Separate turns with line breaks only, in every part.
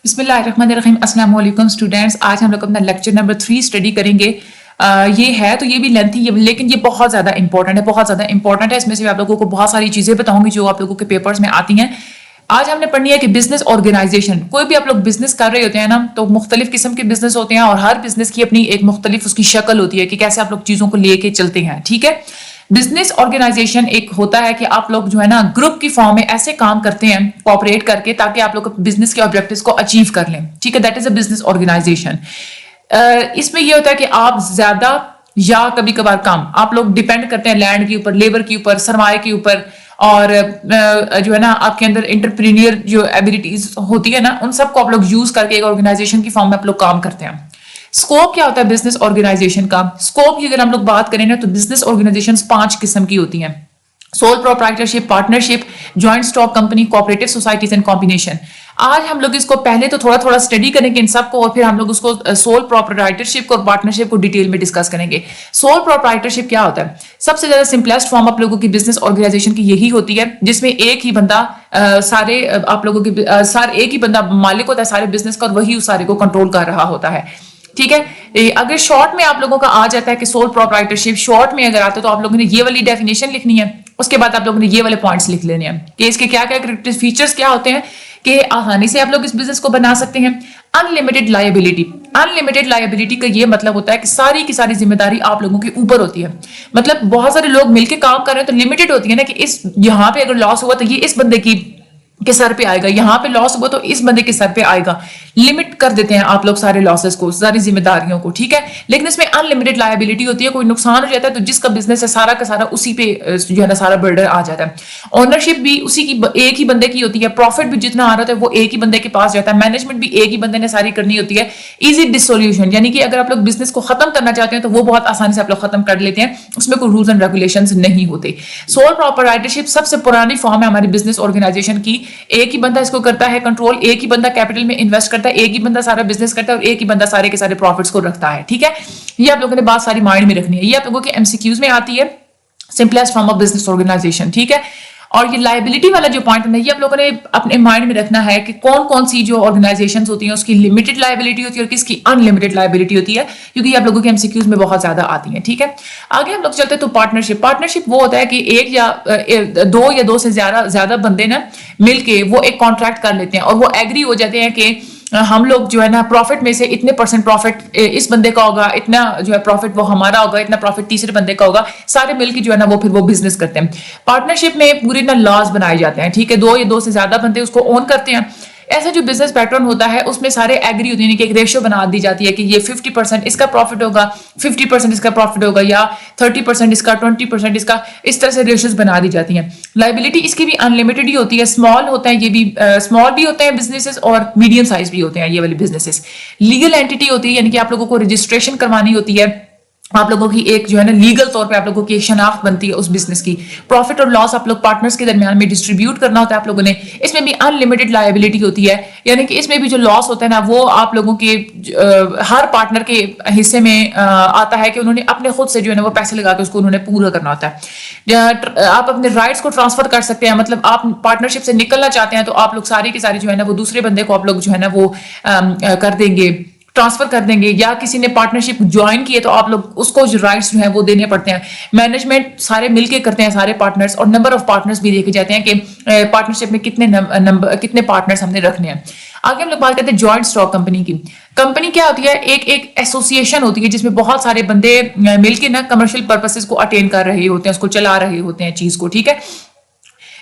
بسم اللہ الرحمن الرحیم. السلام علیکم اسٹوڈینٹس. آج ہم لوگ اپنا لیکچر نمبر 3 اسٹڈی کریں گے. یہ ہے تو یہ بھی لینتھی ہے لیکن یہ بہت زیادہ امپورٹنٹ ہے. اس میں سے آپ لوگوں کو بہت ساری چیزیں بتاؤں گی جو آپ لوگوں کے پیپرز میں آتی ہیں. آج ہم نے پڑھنی ہے کہ بزنس آرگنائزیشن. کوئی بھی آپ لوگ بزنس کر رہے ہوتے ہیں نا تو مختلف قسم کے بزنس ہوتے ہیں اور ہر بزنس کی اپنی ایک مختلف اس کی شکل ہوتی ہے کہ کیسے آپ لوگ چیزوں کو لے کے چلتے ہیں. ٹھیک ہے. بزنس آرگنائزیشن ایک ہوتا ہے کہ آپ لوگ جو ہے نا گروپ کی فارم میں ایسے کام کرتے ہیں کوآپریٹ کر کے تاکہ آپ لوگ بزنس کے آبجیکٹیوز کو اچیو کر لیں. ٹھیک ہے. That is a business organization. اس میں یہ ہوتا ہے کہ آپ زیادہ یا کبھی کبھار کم آپ لوگ ڈیپینڈ کرتے ہیں لینڈ کے اوپر, لیبر کے اوپر, سرمایہ کے اوپر, اور جو ہے نا آپ کے اندر انٹرپرینیئر جو ایبلٹیز ہوتی ہے نا ان سب کو آپ لوگ یوز کر کے ایک آرگنائزیشن کی فارم میں آپ لوگ کام کرتے ہیں. اسکوپ کیا ہوتا ہے بزنس آرگنائزیشن کا؟ اسکوپ کی اگر ہم لوگ بات کریں نا تو بزنس آرگنائزیشن 5 قسم کی ہوتی ہیں. Sole proprietorship, partnership, joint stock company, cooperative societies and combination. آج ہم لوگ اس کو پہلے تو تھوڑا اسٹڈی کریں گے ان سب کو اور پھر ہم لوگ اس کو سول پروپرائٹرشپ کو اور پارٹنرشپ کو ڈیٹیل میں ڈسکس کریں گے. سول پروپرائٹرشپ کیا ہوتا ہے؟ سب سے زیادہ سمپلیسٹ فارم آپ لوگوں کی بزنس آرگنائزیشن کی یہی ہوتی ہے جس میں ایک ہی بندہ سارے آپ لوگوں کی ایک ہی بندہ مالک ہوتا ہے سارے بزنس کا اور وہی اس سارے کو کنٹرول کر رہا ہوتا ہے. ٹھیک ہے. اگر شارٹ میں آپ لوگوں کا آ جاتا ہے کہ سول پروپرائٹرشپ شارٹ میں اگر آتا ہے تو آپ لوگوں نے یہ والی ڈیفینیشن لکھنی ہے. اس کے بعد آپ لوگوں نے یہ والے پوائنٹس لکھ لینے ہیں کہ اس کے کیا کیا فیچرز کیا ہوتے ہیں کہ آسانی سے آپ لوگ اس بزنس کو بنا سکتے ہیں. Unlimited liability. انلمیٹڈ لائبلٹی کا یہ مطلب ہوتا ہے کہ ساری کی ساری ذمہ داری آپ لوگوں کے اوپر ہوتی ہے. مطلب بہت سارے لوگ مل کے کام کر رہے ہیں تو لمیٹڈ ہوتی ہے نا کہ اس یہاں پہ اگر لاس ہوا تو یہ اس بندے کے سر پہ آئے گا, یہاں پہ لاس ہوا تو اس بندے کے سر پہ آئے گا. لمٹ کر دیتے ہیں آپ لوگ سارے لاسز کو, ساری ذمہ داریوں کو. ٹھیک ہے. لیکن اس میں انلمیٹڈ لائبلٹی ہوتی ہے. کوئی نقصان ہو جاتا ہے تو جس کا بزنس ہے سارا کا سارا اسی پہ جو ہے نا سارا برڈن آ جاتا ہے. اونرشپ بھی اسی کی ایک ہی بندے کی ہوتی ہے. پروفٹ بھی جتنا آ رہا ہے وہ ایک ہی بندے کے پاس جاتا ہے. مینجمنٹ بھی ایک ہی بندے نے ساری کرنی ہوتی ہے. ایزی ڈسولوشن یعنی کہ اگر آپ لوگ بزنس کو ختم کرنا چاہتے ہیں تو وہ بہت آسانی سے آپ لوگ ختم کر لیتے ہیں. اس میں کوئی رولز اینڈ ریگولیشنز نہیں ہوتے. سول پروپرائٹرشپ سب سے پرانی فارم ہے ہماری بزنس آرگنائزیشن کی. ایک ہی بندہ اس کو کرتا ہے کنٹرول, ایک ہی بندہ کیپٹل میں انویسٹ کرتا ہے, ایک ہی بندہ سارا بزنس کرتا ہے اور ایک ہی بندہ سارے کے سارے پروفٹس کو رکھتا ہے. ٹھیک ہے. یہ آپ لوگوں نے بات ساری مائنڈ میں رکھنی ہے. یہ آپ لوگوں کے ایم سی کیوز میں آتی ہے. Simplest form of business organisation. ٹھیک ہے. اور یہ لائبلٹی والا جو پوائنٹ ہے یہ آپ لوگوں نے اپنے مائنڈ میں رکھنا ہے کہ کون کون سی جو آرگنائزیشنز ہوتی ہیں اس کی لمیٹڈ لائبلٹی ہوتی ہے اور کس کی ان لمیٹڈ لائبلٹی ہوتی ہے کیونکہ یہ آپ لوگوں کے ایم سی کیوز میں بہت زیادہ آتی ہیں. ٹھیک ہے. آگے ہم لوگ چلتے ہیں تو پارٹنرشپ. پارٹنرشپ وہ ہوتا ہے کہ ایک یا دو سے زیادہ بندے نا مل کے وہ ایک کانٹریکٹ کر لیتے ہیں اور وہ ایگری ہو جاتے ہیں کہ ہم لوگ جو ہے نا پروفٹ میں سے اتنے % پروفٹ اس بندے کا ہوگا, اتنا جو ہے پروفٹ وہ ہمارا ہوگا, اتنا پروفٹ تیسرے بندے کا ہوگا. سارے مل کے جو ہے نا وہ پھر وہ بزنس کرتے ہیں. پارٹنرشپ میں پورے نا لاز بنائے جاتے ہیں. ٹھیک ہے. دو سے زیادہ بندے اس کو اون کرتے ہیں. ایسا جو بزنس پیٹرن ہوتا ہے اس میں سارے ایگری ہوتے ہیں کہ ایک ریشو بنا دی جاتی ہے کہ یہ 50% اس کا پروفٹ ہوگا, 50% اس کا پروفٹ ہوگا, یا 30% اس کا, 20% اس کا. اس طرح سے ریشوز بنا دی جاتی ہیں. لائبلٹی اس کی بھی انلمیٹڈ ہی ہوتی ہے. اسمال ہوتا ہے, یہ بھی اسمال بھی ہوتے ہیں بزنسز اور میڈیم سائز بھی ہوتے ہیں یہ والی بزنسز. لیگل اینٹی ہوتی ہے یعنی کہ آپ لوگوں کو رجسٹریشن کروانی ہوتی ہے. آپ لوگوں کی ایک جو ہے نا لیگل طور پہ آپ لوگوں کی ایک شناخت بنتی ہے اس بزنس کی. پروفٹ اور لاس آپ لوگ پارٹنرز کے درمیان میں ڈسٹریبیوٹ کرنا ہوتا ہے آپ لوگوں نے. اس میں بھی انلمیٹڈ لائبلٹی ہوتی ہے یعنی کہ اس میں بھی جو لاس ہوتا ہے نا وہ آپ لوگوں کے ہر پارٹنر کے حصے میں آتا ہے کہ انہوں نے اپنے خود سے جو ہے نا وہ پیسے لگا کے اس کو انہوں نے پورا کرنا ہوتا ہے. آپ اپنے رائٹس کو ٹرانسفر کر سکتے ہیں. مطلب آپ پارٹنرشپ سے نکلنا چاہتے ہیں تو آپ لوگ سارے کے سارے جو ہے نا وہ دوسرے بندے کو آپ لوگ جو ہے نا وہ کر دیں گے, ٹرانسفر کر دیں گے. یا کسی نے پارٹنرشپ جوائن کی ہے تو آپ لوگ اس کو جو رائٹس جو ہیں وہ دینے پڑتے ہیں. مینجمنٹ سارے مل کے کرتے ہیں سارے پارٹنرز, اور نمبر آف پارٹنرز بھی دیکھے جاتے ہیں کہ پارٹنرشپ میں کتنے پارٹنرز ہم نے رکھنے ہیں. آگے ہم لوگ بات کرتے ہیں جوائنٹ اسٹاک کمپنی کی. کمپنی کیا ہوتی ہے؟ ایک ایسوسیشن ہوتی ہے جس میں بہت سارے بندے مل کے نا کمرشل پرپسز کو اٹین کر رہے ہوتے ہیں, اس کو چلا رہے ہوتے ہیں چیز کو. ٹھیک ہے.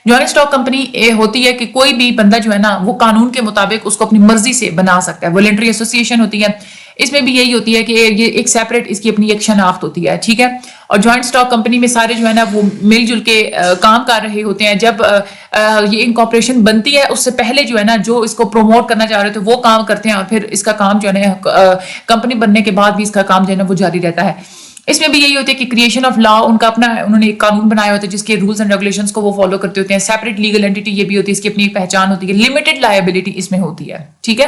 جوائنٹ اسٹاک کمپنی ہوتی ہے کہ کوئی بھی بندہ جو ہے نا وہ قانون کے مطابق اس کو اپنی مرضی سے بنا سکتا ہے. والنٹری ایسوسیشن ہوتی ہے. اس میں بھی یہی ہوتی ہے کہ یہ ایک سیپریٹ اس کی اپنی ایک شناخت ہوتی ہے. ٹھیک ہے. اور جوائنٹ اسٹاک کمپنی میں سارے جو ہے نا وہ مل جل کے کام کر رہے ہوتے ہیں. جب یہ انکارپوریشن بنتی ہے اس سے پہلے جو ہے نا جو اس کو پروموٹ کرنا چاہ رہے تھے وہ کام کرتے ہیں اور پھر اس کا کام جو ہے نا کمپنی بننے کے بعد بھی اس کا کام جو ہے نا وہ جاری رہتا ہے. اس میں بھی یہی ہوتا ہے کہ کریشن آف لا ان کا اپنا انہوں نے ایک قانون بنایا ہوتا ہے جس کے رولز اینڈ ریگولیشنز کو وہ فالو کرتے ہوتے ہیں. سیپریٹ لیگل اینٹی یہ بھی ہوتی ہے, اس کی اپنی پہچان ہوتی ہے. لمیٹڈ لائبلٹی اس میں ہوتی ہے. ٹھیک ہے.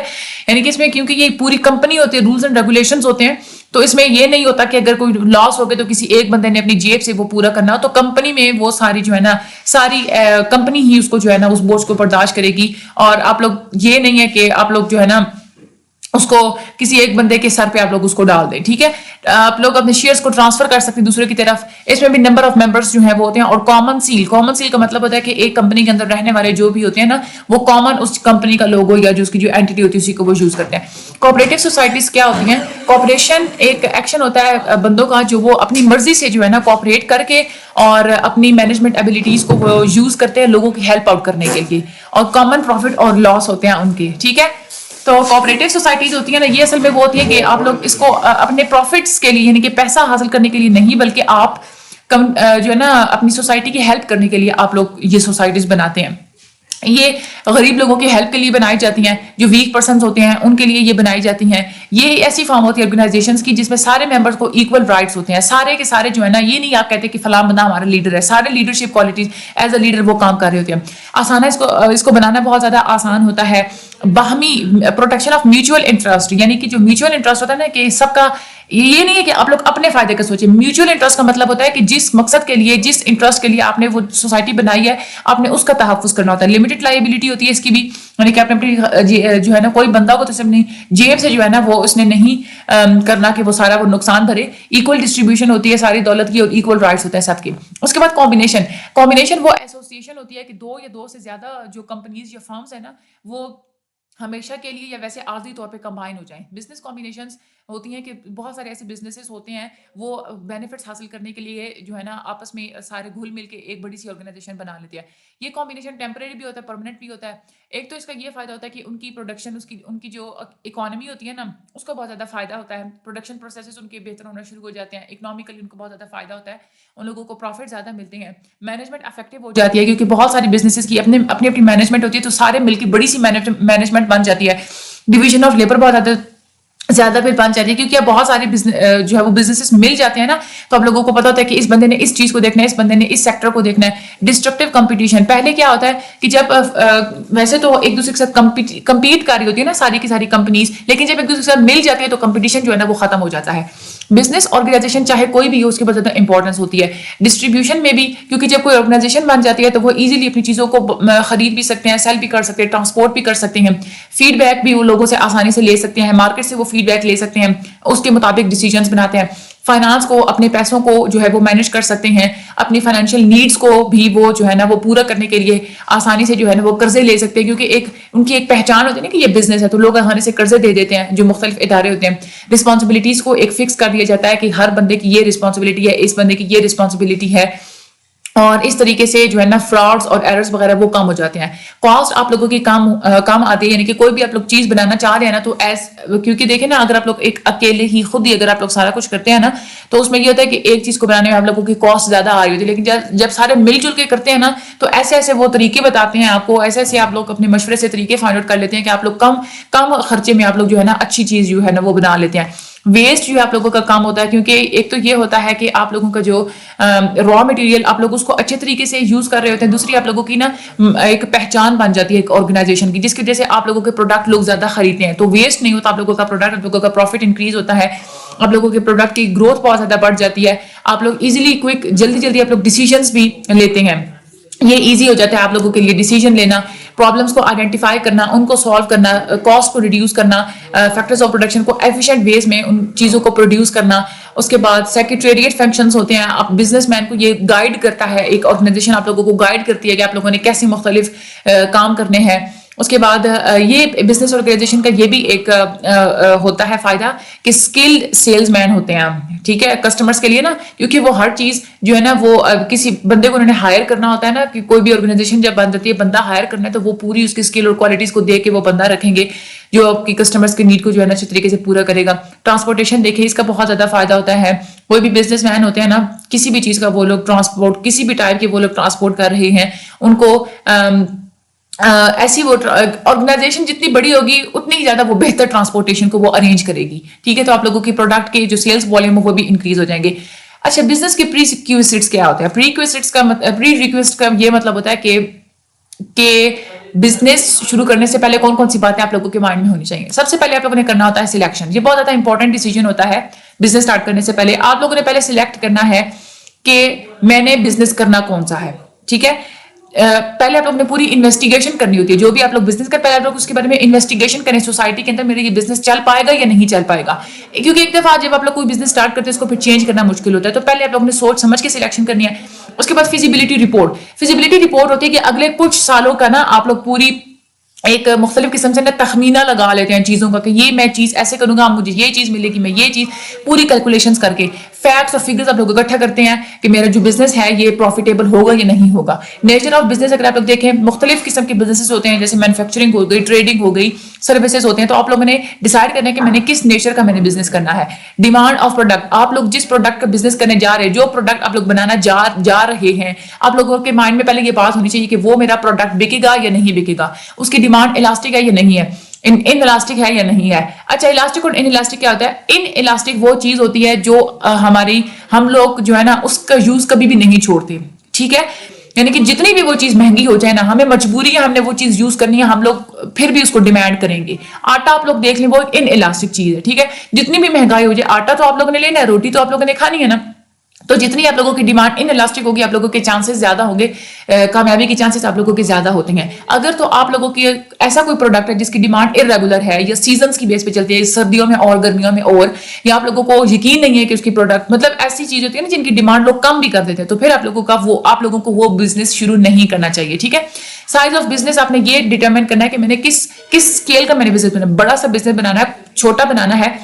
یعنی کہ اس میں کیونکہ یہ پوری کمپنی ہوتی ہے, رولز اینڈ ریگولیشنز ہوتے ہیں تو اس میں یہ نہیں ہوتا کہ اگر کوئی لاس ہو گیا تو کسی ایک بندے نے اپنی جیب سے وہ پورا کرنا ہو، تو کمپنی میں وہ ساری جو ہے نا ساری کمپنی ہی اس کو جو ہے نا اس بوجھ کو برداشت کرے گی، اور آپ لوگ یہ نہیں ہے کہ آپ لوگ جو ہے نا اس کو کسی ایک بندے کے سر پہ آپ لوگ اس کو ڈال دیں. ٹھیک ہے، آپ لوگ اپنے شیئرز کو ٹرانسفر کر سکتے ہیں دوسرے کی طرف. اس میں بھی نمبر آف ممبرس جو ہیں وہ ہوتے ہیں. اور کامن سیل کا مطلب ہوتا ہے کہ ایک کمپنی کے اندر رہنے والے جو بھی ہوتے ہیں نا وہ کامن اس کمپنی کا لوگو یا جو اس کی جو اینٹی ہوتی ہے اسی کو وہ یوز کرتے ہیں. کوآپریٹو سوسائٹیز کیا ہوتی ہیں؟ کوآپریشن ایک ایکشن ہوتا ہے بندوں کا جو وہ اپنی مرضی سے جو ہے نا کوآپریٹ کر کے اور اپنی مینجمنٹ ایبلٹیز کو وہ یوز کرتے ہیں لوگوں کی ہیلپ آؤٹ کرنے کے لیے، اور کامن پروفٹ اور لاس ہوتے ہیں ان کے. ٹھیک ہے، تو کوآپریٹو سوسائٹیز ہوتی ہیں نا، یہ اصل میں وہ ہوتی ہے کہ آپ لوگ اس کو اپنے پروفٹس کے لیے یعنی کہ پیسہ حاصل کرنے کے لیے نہیں، بلکہ آپ جو ہے نا اپنی سوسائٹی کی ہیلپ کرنے کے لیے آپ لوگ یہ سوسائٹیز بناتے ہیں. یہ غریب لوگوں کی ہیلپ کے لیے بنائی جاتی ہیں، جو ویک پرسنز ہوتے ہیں ان کے لیے یہ بنائی جاتی ہیں. یہ ایسی فارم ہوتی ہے آرگنائزیشنز کی جس میں سارے ممبرز کو ایکول رائٹس ہوتے ہیں، سارے کے سارے جو ہے نا. یہ نہیں آپ کہتے کہ فلاں بندہ ہمارا لیڈر ہے، سارے leadership qualities as a leader وہ کام کر رہے ہوتے ہیں. آسان ہے اس کو بنانا بہت زیادہ آسان ہوتا ہے. باہمی پروٹیکشن آف میوچل انٹرسٹ، یعنی کہ جو میوچل انٹرسٹ ہوتا ہے نا کہ سب کا، یہ نہیں ہے کہ آپ لوگ اپنے فائدے کا سوچیں. میوچل انٹرسٹ کا مطلب ہوتا ہے کہ جس مقصد کے لیے، جس انٹرسٹ کے لیے آپ نے وہ سوسائٹی بنائی ہے، آپ نے اس کا تحفظ کرنا ہوتا ہے. لمیٹڈ لائبلٹی ہوتی ہے اس کی بھی، یعنی کہ آپ نے اپنی جو ہے نا کوئی بندہ کو تو صرف نہیں جیب سے جو ہے نا وہ اس نے نہیں کرنا کہ وہ سارا وہ نقصان بھرے. ایکول ڈسٹریبیوشن ہوتی ہے ساری دولت کی اور ایکول رائٹس ہوتے ہیں سب کے. اس کے بعد کمبینیشن وہ ایسوسیشن ہوتی ہے کہ دو یا دو سے زیادہ جو کمپنیز یا فرمز ہیں نا وہ ہمیشہ کے لیے یا ویسے عارضی طور پہ کمبائن ہو جائیں. بزنس کمبینیشنز ہوتی ہیں کہ بہت سارے ایسے بزنسز ہوتے ہیں وہ بینیفٹس حاصل کرنے کے لیے جو ہے نا آپس میں سارے گھل مل کے ایک بڑی سی آرگنائزیشن بنا لیتے ہیں. یہ کمبینیشن ٹیمپریری بھی ہوتا ہے، پرماننٹ بھی ہوتا ہے. ایک تو اس کا یہ فائدہ ہوتا ہے کہ ان کی پروڈکشن، ان کی جو اکانومی ہوتی ہے نا اس کو بہت زیادہ فائدہ ہوتا ہے. پروڈکشن پروسیسز ان کے بہتر ہونا شروع ہو جاتے ہیں، اکنامیکلی ان کو بہت زیادہ فائدہ ہوتا ہے، ان لوگوں کو پروفٹ زیادہ ملتے ہیں. مینجمنٹ افیکٹو ہو جاتی ہے کیونکہ بہت ساری بزنسز کی اپنی مینجمنٹ ہوتی ہے، تو سارے مل کے بڑی سی مینجمنٹ بن جاتی ہے. ڈویژن آف لیبر بہت زیادہ پھر بن جاتی ہے کیونکہ اب بہت سارے جو ہے وہ بزنسز مل جاتے ہیں نا، تو اب لوگوں کو پتا ہوتا ہے کہ اس بندے نے اس چیز کو دیکھنا ہے، اس بندے نے اس سیکٹر کو دیکھنا ہے. ڈسٹرکٹیو کمپٹیشن، پہلے کیا ہوتا ہے کہ جب ویسے تو ایک دوسرے کے ساتھ کمپیٹ کر رہی ہوتی ہے نا ساری کی ساری کمپنیز، لیکن جب ایک دوسرے کے ساتھ مل جاتی ہے تو کمپٹیشن جو ہے نا وہ ختم ہو جاتا ہے. بزنس آرگنائزیشن چاہے کوئی بھی ہو اس کی بہت زیادہ امپورٹنس ہوتی ہے. ڈسٹریبیوشن میں بھی، کیونکہ جب کوئی آرگنائزیشن بن جاتی ہے تو وہ ایزیلی اپنی چیزوں کو خرید بھی سکتے ہیں، سیل بھی کر سکتے ہیں، ٹرانسپورٹ بھی کر سکتے ہیں. فیڈ بیک بھی وہ لوگوں سے آسانی سے لے سکتے ہیں، مارکیٹ سے وہ فیڈ بیک لے سکتے ہیں، اس کے مطابق ڈیسیجنز بناتے ہیں. فائنانس کو، اپنے پیسوں کو جو ہے وہ مینیج کر سکتے ہیں، اپنی فائنینشیل نیڈس کو بھی وہ جو ہے نا وہ پورا کرنے کے لیے آسانی سے جو ہے نا وہ قرضے لے سکتے ہیں، کیونکہ ان کی ایک پہچان ہوتی ہے نا کہ یہ بزنس ہے، تو لوگ آسانی سے قرضے دے دیتے ہیں جو مختلف ادارے ہوتے ہیں. رسپانسبلٹیز کو ایک فکس کر دیا جاتا ہے کہ ہر بندے کی یہ رسپانسبلٹی ہے، اس بندے کی یہ رسپانسبلٹی ہے، اور اس طریقے سے جو ہے نا فراڈز اور ایررز وغیرہ وہ کم ہو جاتے ہیں. کاسٹ آپ لوگوں کی کم آتی ہے، یعنی کہ کوئی بھی آپ لوگ چیز بنانا چاہ رہے ہیں نا تو کیونکہ دیکھیں نا اگر آپ لوگ ایک اکیلے ہی خود ہی اگر آپ لوگ سارا کچھ کرتے ہیں نا تو اس میں یہ ہوتا ہے کہ ایک چیز کو بنانے میں آپ لوگوں کی کاسٹ زیادہ آ رہی ہوتی ہے. لیکن جب سارے مل جل کے کرتے ہیں نا تو ایسے وہ طریقے بتاتے ہیں آپ کو، ایسے آپ لوگ اپنے مشورے سے طریقے فائنڈ آؤٹ کر لیتے ہیں کہ آپ لوگ کم خرچے میں آپ لوگ جو ہے نا اچھی چیز جو ہے نا وہ بنا لیتے ہیں. ویسٹ جو آپ لوگوں کا کام ہوتا ہے، کیونکہ ایک تو یہ ہوتا ہے کہ آپ لوگوں کا جو را مٹیریل آپ لوگ اس کو اچھے طریقے سے یوز کر رہے ہوتے ہیں. دوسری آپ لوگوں کی نا ایک پہچان بن جاتی ہے ایک آرگنائزیشن کی، جس کی وجہ سے آپ لوگوں کے پروڈکٹ لوگ زیادہ خریدتے ہیں، تو ویسٹ نہیں ہوتا آپ لوگوں کا پروڈکٹ، آپ لوگوں کا پروفٹ انکریز ہوتا ہے، آپ لوگوں کے پروڈکٹ کی گروتھ بہت زیادہ بڑھ جاتی ہے. آپ لوگ ایزیلی جلدی آپ لوگ ڈیسیجنز بھی لیتے ہیں. یہ ایزی ہو جاتا ہے آپ لوگوں کے لیے ڈیسیجن لینا، پرابلمس کو آئیڈینٹیفائی کرنا، ان کو سالو کرنا، کاسٹ کو ریڈیوس کرنا، فیکٹرز آف پروڈکشن کو ایفیشینٹ ویز میں ان چیزوں کو پروڈیوس کرنا. اس کے بعد سیکریٹریٹ فنکشنز ہوتے ہیں. آپ بزنس مین کو یہ گائیڈ کرتا ہے، ایک آرگنائزیشن آپ لوگوں کو گائیڈ کرتی ہے کہ آپ لوگوں نے کیسے مختلف کام کرنے ہیں. اس کے بعد یہ بزنس آرگنائزیشن کا یہ بھی ایک ہوتا ہے فائدہ کہ اسکلڈ سیلز مین ہوتے ہیں. ٹھیک ہے، کسٹمرز کے لیے نا، کیونکہ وہ ہر چیز جو ہے نا وہ کسی بندے کو انہوں نے ہائر کرنا ہوتا ہے نا، کہ کوئی بھی آرگنائزیشن جب بن جاتی ہے بندہ ہائر کرنا ہے تو وہ پوری اس کی اسکل اور کوالٹیز کو دیکھ کے وہ بندہ رکھیں گے جو آپ کی کسٹمرز کی نیڈ کو جو ہے نا اچھے طریقے سے پورا کرے گا. ٹرانسپورٹیشن دیکھیں، اس کا بہت زیادہ فائدہ ہوتا ہے. کوئی بھی بزنس مین ہوتے ہیں نا، کسی بھی چیز کا وہ لوگ ٹرانسپورٹ، کسی بھی ٹائپ کے وہ لوگ ٹرانسپورٹ کر رہے ہیں، ان کو ایسی وہ آرگنائزیشن جتنی بڑی ہوگی اتنی ہی زیادہ وہ بہتر ٹرانسپورٹیشن کو وہ ارینج کرے گی. ٹھیک ہے، تو آپ لوگوں کی پروڈکٹ کے جو سیلز والیوم وہ بھی انکریز ہو جائیں گے. اچھا، بزنس کے پری ریکویزٹس کیا ہوتے ہیں؟ پری ریکویزٹ کا یہ مطلب ہوتا ہے کہ بزنس شروع کرنے سے پہلے کون سی باتیں آپ لوگوں کے مائنڈ میں ہونی چاہیے. سب سے پہلے آپ لوگوں نے کرنا ہوتا ہے سلیکشن. یہ بہت زیادہ انپورٹنٹ ڈیسیجن ہوتا ہے. بزنس اسٹارٹ کرنے سے پہلے آپ لوگوں نے پہلے سلیکٹ کرنا ہے کہ میں نے بزنس کرنا کون سا ہے. ٹھیک ہے, پہلے آپ لوگوں نے پوری انویسٹیگیشن کرنی ہوتی ہے. جو بھی آپ لوگ بزنس کرتے ہیں آپ لوگ اس کے بارے میں انویسٹیگیشن کریں سوسائٹی کے اندر میرا یہ بزنس چل پائے گا یا نہیں چل پائے گا. کیونکہ ایک دفعہ جب آپ لوگ کوئی بزنس اسٹارٹ کرتے ہیں اس کو پھر چینج کرنا مشکل ہوتا ہے. تو پہلے آپ لوگوں نے سوچ سمجھ کے سلیکشن کرنی ہے. اس کے بعد فیزیبلٹی رپورٹ. فیزیبلٹی رپورٹ ہوتی ہے کہ اگلے کچھ سالوں کا نا آپ لوگ پوری ایک مختلف قسم سے تخمینہ لگا لیتے ہیں چیزوں کا کہ یہ میں چیز ایسے کروں گا مجھے یہ چیز ملے گی, میں یہ چیز پوری کیلکولیشنز کر کے فیکٹس اور فگرز آپ لوگ اکٹھا کرتے ہیں کہ میرا جو بزنس ہے یہ پروفیٹیبل ہوگا یا نہیں ہوگا. نیچر آف بزنس اگر آپ لوگ دیکھیں مختلف قسم کے بزنسز ہوتے ہیں جیسے مینوفیکچرنگ ہو گئی, ٹریڈنگ ہو گئی, سروسز ہوتے ہیں. تو آپ لوگوں نے ڈیسائیڈ کرنا ہے کہ میں نے کس نیچر کا میں نے بزنس کرنا ہے. ڈیمانڈ آف پروڈکٹ, آپ لوگ جس پروڈکٹ کا بزنس کرنے جا رہے ہیں, جو پروڈکٹ آپ لوگ بنانا جا رہے ہیں, آپ لوگوں کے مائنڈ میں پہلے یہ بات ہونی چاہیے کہ وہ میرا پروڈکٹ بکے گا یا نہیں بکے گا, اس کی ڈیمانڈ الاسٹک ہے یا نہیں ہے, ان الاسٹک ہے یا نہیں ہے. اچھا, الاسٹک اور ان الاسٹک کیا ہوتا ہے؟ ان الاسٹک وہ چیز ہوتی ہے جو ہم لوگ جو ہے نا اس کا یوز کبھی بھی نہیں چھوڑتے. ٹھیک ہے, یعنی کہ جتنی بھی وہ چیز مہنگی ہو جائے نا ہمیں مجبوری ہے, ہم نے وہ چیز یوز کرنی ہے, ہم لوگ پھر بھی اس کو ڈیمانڈ کریں گے. آٹا آپ لوگ دیکھ لیں وہ ان الاسٹک چیز ہے. ٹھیک ہے, جتنی بھی مہنگائی ہو جائے آٹا تو آپ لوگوں نے لینا ہے, روٹی تو آپ لوگوں نے کھانی ہے نا. تو جتنی آپ لوگوں کی ڈیمانڈ ان الاسٹک ہوگی آپ لوگوں کے چانسز زیادہ ہوں گے, کامیابی کے چانسز آپ لوگوں کے زیادہ ہوتے ہیں. اگر تو آپ لوگوں کی ایسا کوئی پروڈکٹ ہے جس کی ڈیمانڈ ارریگولر ہے یا سیزنز کی بیس پہ چلتی ہے, سردیوں میں اور گرمیوں میں اور, یا آپ لوگوں کو یقین نہیں ہے کہ اس کی پروڈکٹ مطلب ایسی چیز ہوتی ہے نا جن کی ڈیمانڈ لوگ کم بھی کر دیتے ہیں, تو پھر آپ لوگوں کو وہ بزنس شروع نہیں کرنا چاہیے. ٹھیک ہے, سائز آف بزنس آپ نے یہ ڈیٹرمن کرنا ہے کہ میں نے کس اسکیل کا میں نے بزنس بنانا, بڑا سا بزنس بنانا ہے, چھوٹا بنانا ہے.